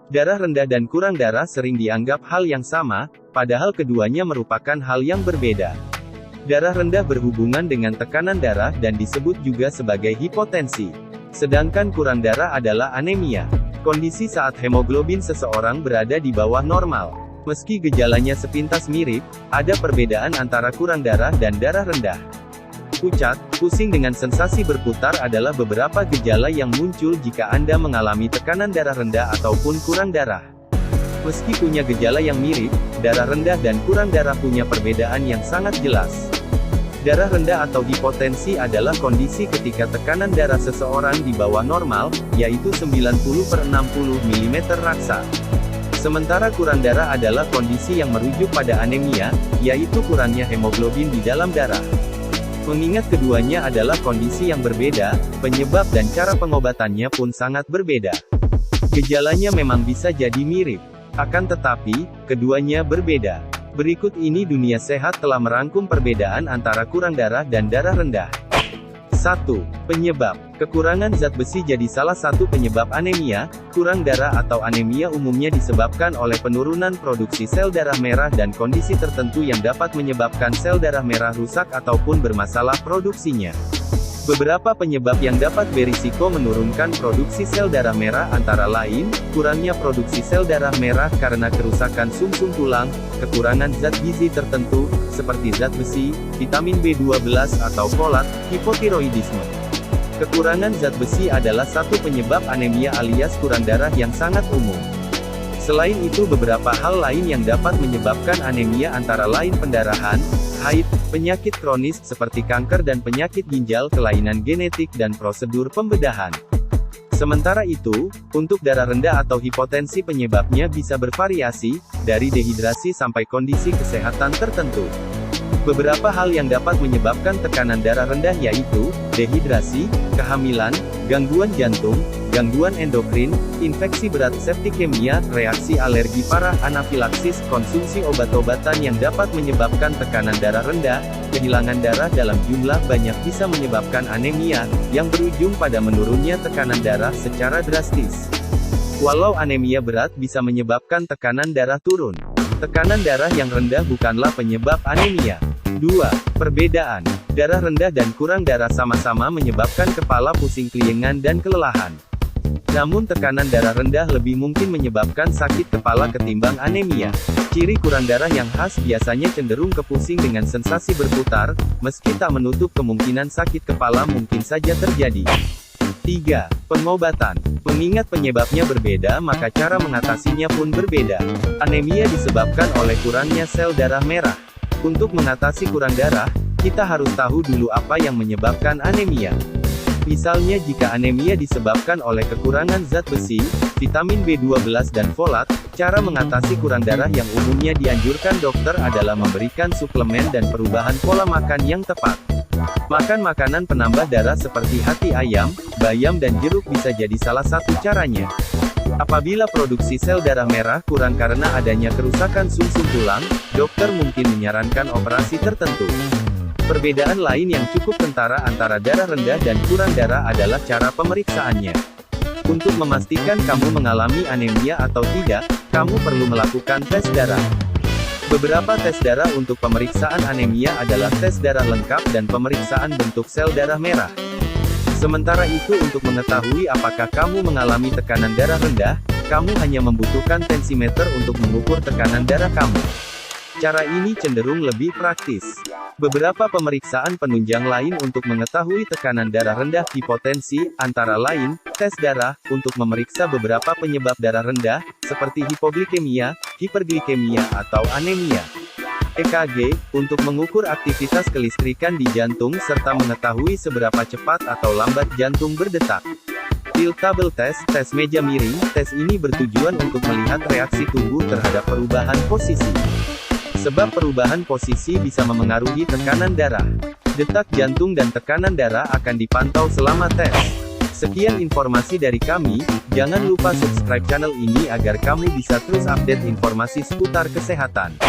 Darah rendah dan kurang darah sering dianggap hal yang sama, padahal keduanya merupakan hal yang berbeda. Darah rendah berhubungan dengan tekanan darah dan disebut juga sebagai hipotensi. Sedangkan kurang darah adalah anemia. Kondisi saat hemoglobin seseorang berada di bawah normal. Meski gejalanya sepintas mirip, ada perbedaan antara kurang darah dan darah rendah. Pucat, pusing dengan sensasi berputar adalah beberapa gejala yang muncul jika Anda mengalami tekanan darah rendah ataupun kurang darah. Meski punya gejala yang mirip, darah rendah dan kurang darah punya perbedaan yang sangat jelas. Darah rendah atau hipotensi adalah kondisi ketika tekanan darah seseorang di bawah normal, yaitu 90/60 mm raksa. Sementara kurang darah adalah kondisi yang merujuk pada anemia, yaitu kurangnya hemoglobin di dalam darah. Mengingat keduanya adalah kondisi yang berbeda, penyebab dan cara pengobatannya pun sangat berbeda. Gejalanya memang bisa jadi mirip, akan tetapi, keduanya berbeda. Berikut ini Dunia Sehat telah merangkum perbedaan antara kurang darah dan darah rendah. 1. Penyebab. Kekurangan zat besi jadi salah satu penyebab anemia. Kurang darah atau anemia umumnya disebabkan oleh penurunan produksi sel darah merah dan kondisi tertentu yang dapat menyebabkan sel darah merah rusak ataupun bermasalah produksinya. Beberapa penyebab yang dapat berisiko menurunkan produksi sel darah merah antara lain, kurangnya produksi sel darah merah karena kerusakan sumsum tulang, kekurangan zat gizi tertentu, seperti zat besi, vitamin B12 atau folat, hipotiroidisme. Kekurangan zat besi adalah satu penyebab anemia alias kurang darah yang sangat umum. Selain itu beberapa hal lain yang dapat menyebabkan anemia antara lain pendarahan, haid, penyakit kronis seperti kanker dan penyakit ginjal, kelainan genetik dan prosedur pembedahan. Sementara itu, untuk darah rendah atau hipotensi penyebabnya bisa bervariasi, dari dehidrasi sampai kondisi kesehatan tertentu. Beberapa hal yang dapat menyebabkan tekanan darah rendah yaitu, dehidrasi, kehamilan, gangguan jantung, gangguan endokrin, infeksi berat septikemia, reaksi alergi parah anafilaksis, konsumsi obat-obatan yang dapat menyebabkan tekanan darah rendah, kehilangan darah dalam jumlah banyak bisa menyebabkan anemia, yang berujung pada menurunnya tekanan darah secara drastis. Walau anemia berat bisa menyebabkan tekanan darah turun, tekanan darah yang rendah bukanlah penyebab anemia. 2. Perbedaan. Darah rendah dan kurang darah sama-sama menyebabkan kepala pusing, keliengan dan kelelahan. Namun tekanan darah rendah lebih mungkin menyebabkan sakit kepala ketimbang anemia. Ciri kurang darah yang khas biasanya cenderung ke pusing dengan sensasi berputar, meski tak menutup kemungkinan sakit kepala mungkin saja terjadi. 3. Pengobatan. Mengingat penyebabnya berbeda maka cara mengatasinya pun berbeda. Anemia disebabkan oleh kurangnya sel darah merah. Untuk mengatasi kurang darah, kita harus tahu dulu apa yang menyebabkan anemia. Misalnya jika anemia disebabkan oleh kekurangan zat besi, vitamin B12 dan folat, cara mengatasi kurang darah yang umumnya dianjurkan dokter adalah memberikan suplemen dan perubahan pola makan yang tepat. Makan makanan penambah darah seperti hati ayam, bayam dan jeruk bisa jadi salah satu caranya. Apabila produksi sel darah merah kurang karena adanya kerusakan sumsum tulang, dokter mungkin menyarankan operasi tertentu. Perbedaan lain yang cukup kentara antara darah rendah dan kurang darah adalah cara pemeriksaannya. Untuk memastikan kamu mengalami anemia atau tidak, kamu perlu melakukan tes darah. Beberapa tes darah untuk pemeriksaan anemia adalah tes darah lengkap dan pemeriksaan bentuk sel darah merah. Sementara itu untuk mengetahui apakah kamu mengalami tekanan darah rendah, kamu hanya membutuhkan tensimeter untuk mengukur tekanan darah kamu. Cara ini cenderung lebih praktis. Beberapa pemeriksaan penunjang lain untuk mengetahui tekanan darah rendah hipotensi, antara lain, tes darah, untuk memeriksa beberapa penyebab darah rendah, seperti hipoglikemia, hiperglikemia atau anemia. EKG, untuk mengukur aktivitas kelistrikan di jantung serta mengetahui seberapa cepat atau lambat jantung berdetak. Tilt table test, tes meja miring, tes ini bertujuan untuk melihat reaksi tubuh terhadap perubahan posisi. Sebab perubahan posisi bisa memengaruhi tekanan darah. Detak jantung dan tekanan darah akan dipantau selama tes. Sekian informasi dari kami, jangan lupa subscribe channel ini agar kamu bisa terus update informasi seputar kesehatan.